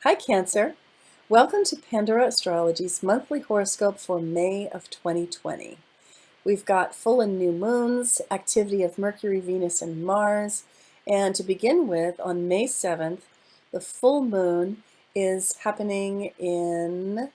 Hi, Cancer. Welcome to Pandora Astrology's monthly horoscope for May of 2020. We've got full and new moons, activity of Mercury, Venus, and Mars. And to begin with, on May 7th, the full moon is happening in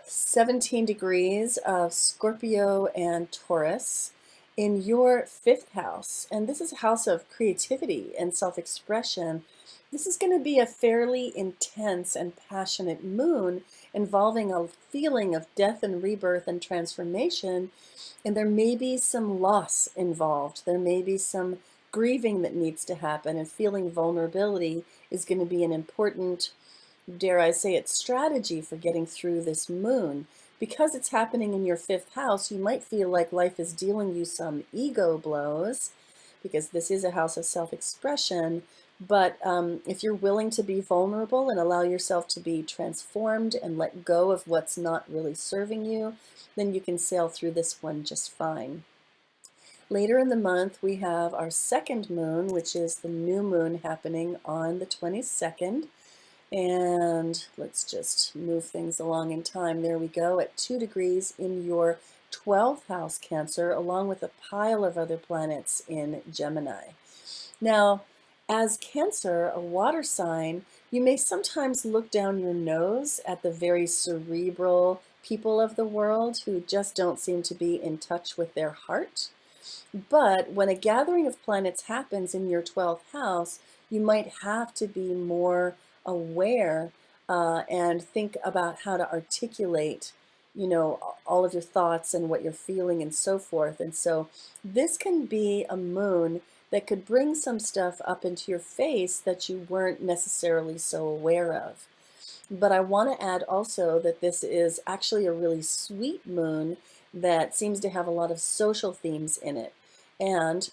17 degrees of Scorpio and Taurus in your fifth house. And this is a house of creativity and self-expression. This is going to be a fairly intense and passionate moon involving a feeling of death and rebirth and transformation. And there may be some loss involved. There may be some grieving that needs to happen, and feeling vulnerability is going to be an important, dare I say it, strategy for getting through this moon. Because it's happening in your fifth house, you might feel like life is dealing you some ego blows, because this is a house of self-expression. But if you're willing to be vulnerable and allow yourself to be transformed and let go of what's not really serving you, then you can sail through this one just fine. Later in the month, we have our second moon, which is the new moon happening on the 22nd. And let's just move things along in time. There we go, at 2 degrees in your 12th house, Cancer, along with a pile of other planets in Gemini. Now, as Cancer, a water sign, you may sometimes look down your nose at the very cerebral people of the world who just don't seem to be in touch with their heart. But when a gathering of planets happens in your 12th house, you might have to be more aware and think about how to articulate, all of your thoughts and what you're feeling and so forth. And so this can be a moon that could bring some stuff up into your face that you weren't necessarily so aware of. But I want to add also that this is actually a really sweet moon that seems to have a lot of social themes in it. And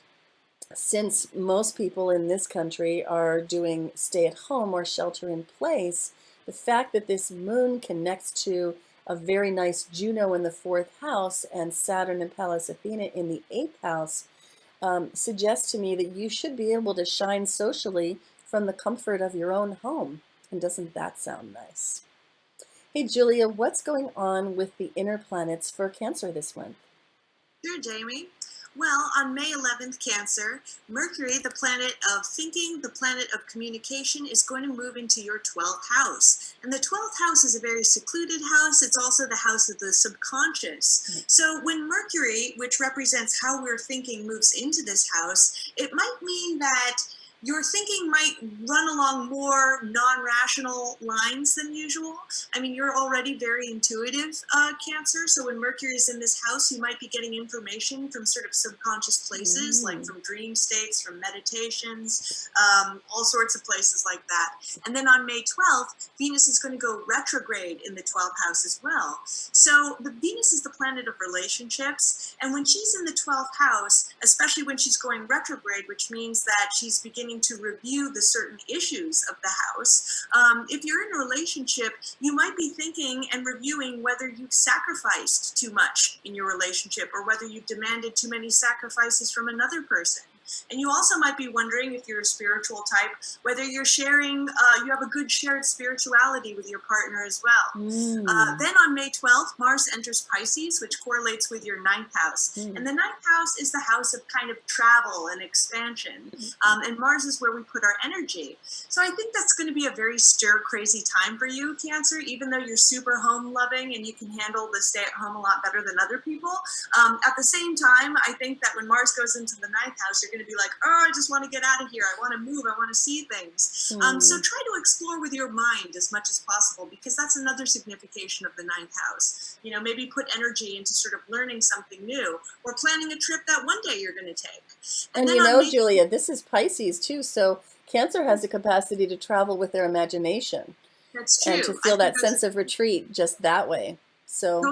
since most people in this country are doing stay at home or shelter in place, the fact that this moon connects to a very nice Juno in the 4th house and Saturn and Pallas Athena in the 8th house suggests to me that you should be able to shine socially from the comfort of your own home. And doesn't that sound nice? Hey, Julia, what's going on with the inner planets for Cancer this month? Sure, Jamie. Well, on May 11th, Cancer, Mercury, the planet of thinking, the planet of communication, is going to move into your 12th house. And the 12th house is a very secluded house. It's also the house of the subconscious. So when Mercury, which represents how we're thinking, moves into this house, it might mean that your thinking might run along more non-rational lines than usual. I mean, you're already very intuitive, Cancer, so when Mercury is in this house, you might be getting information from sort of subconscious places, like from dream states, from meditations, all sorts of places like that. And then on May 12th, Venus is going to go retrograde in the 12th house as well. So the Venus is the planet of relationships, and when she's in the 12th house, especially when she's going retrograde, which means that she's beginning to review the certain issues of the house. If you're in a relationship, you might be thinking and reviewing whether you've sacrificed too much in your relationship or whether you've demanded too many sacrifices from another person. And you also might be wondering, if you're a spiritual type, whether you're sharing, you have a good shared spirituality with your partner as well. Then on May 12th, Mars enters Pisces, which correlates with your 9th house. And the 9th house is the house of kind of travel and expansion. And Mars is where we put our energy. So I think that's going to be a very stir-crazy time for you, Cancer, even though you're super home-loving and you can handle the stay-at-home a lot better than other people. At the same time, I think that when Mars goes into the 9th house, you're going to be like, oh, I just want to get out of here. I want to move. I want to see things. So try to explore with your mind as much as possible, because that's another signification of the 9th house. Maybe put energy into sort of learning something new or planning a trip that one day you're going to take. And Julia, this is Pisces too, so Cancer has the capacity to travel with their imagination. That's true. And to feel that sense of retreat just that way. So.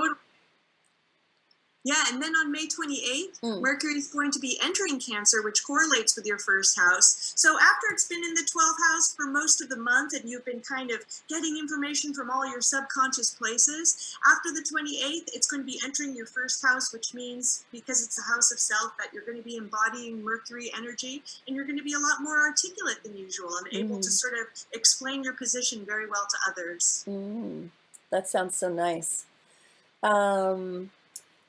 Yeah, and then on May 28th, Mm. Mercury is going to be entering Cancer, which correlates with your first house. So after it's been in the 12th house for most of the month and you've been kind of getting information from all your subconscious places, after the 28th, it's going to be entering your first house, which means because it's a house of self that you're going to be embodying Mercury energy and you're going to be a lot more articulate than usual and able to Mm. sort of explain your position very well to others. Mm. That sounds so nice. Um,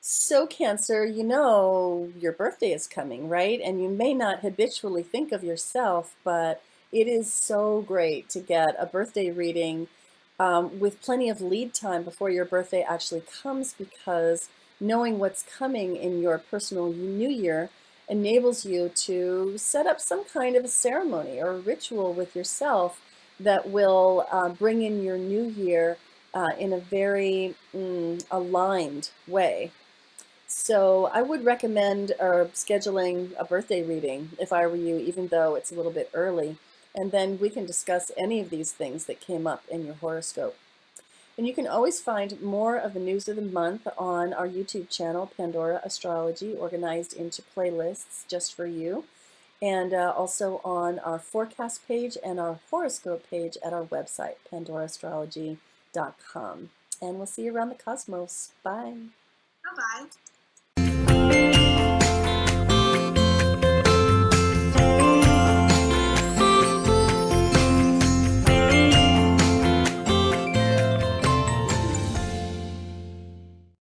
So, Cancer, you know your birthday is coming, right? And you may not habitually think of yourself, but it is so great to get a birthday reading with plenty of lead time before your birthday actually comes, because knowing what's coming in your personal new year enables you to set up some kind of a ceremony or a ritual with yourself that will bring in your new year in a very aligned way. So I would recommend scheduling a birthday reading if I were you, even though it's a little bit early. And then we can discuss any of these things that came up in your horoscope. And you can always find more of the news of the month on our YouTube channel, Pandora Astrology, organized into playlists just for you. And also on our forecast page and our horoscope page at our website, pandorastrategy.com. And we'll see you around the cosmos. Bye. Bye bye.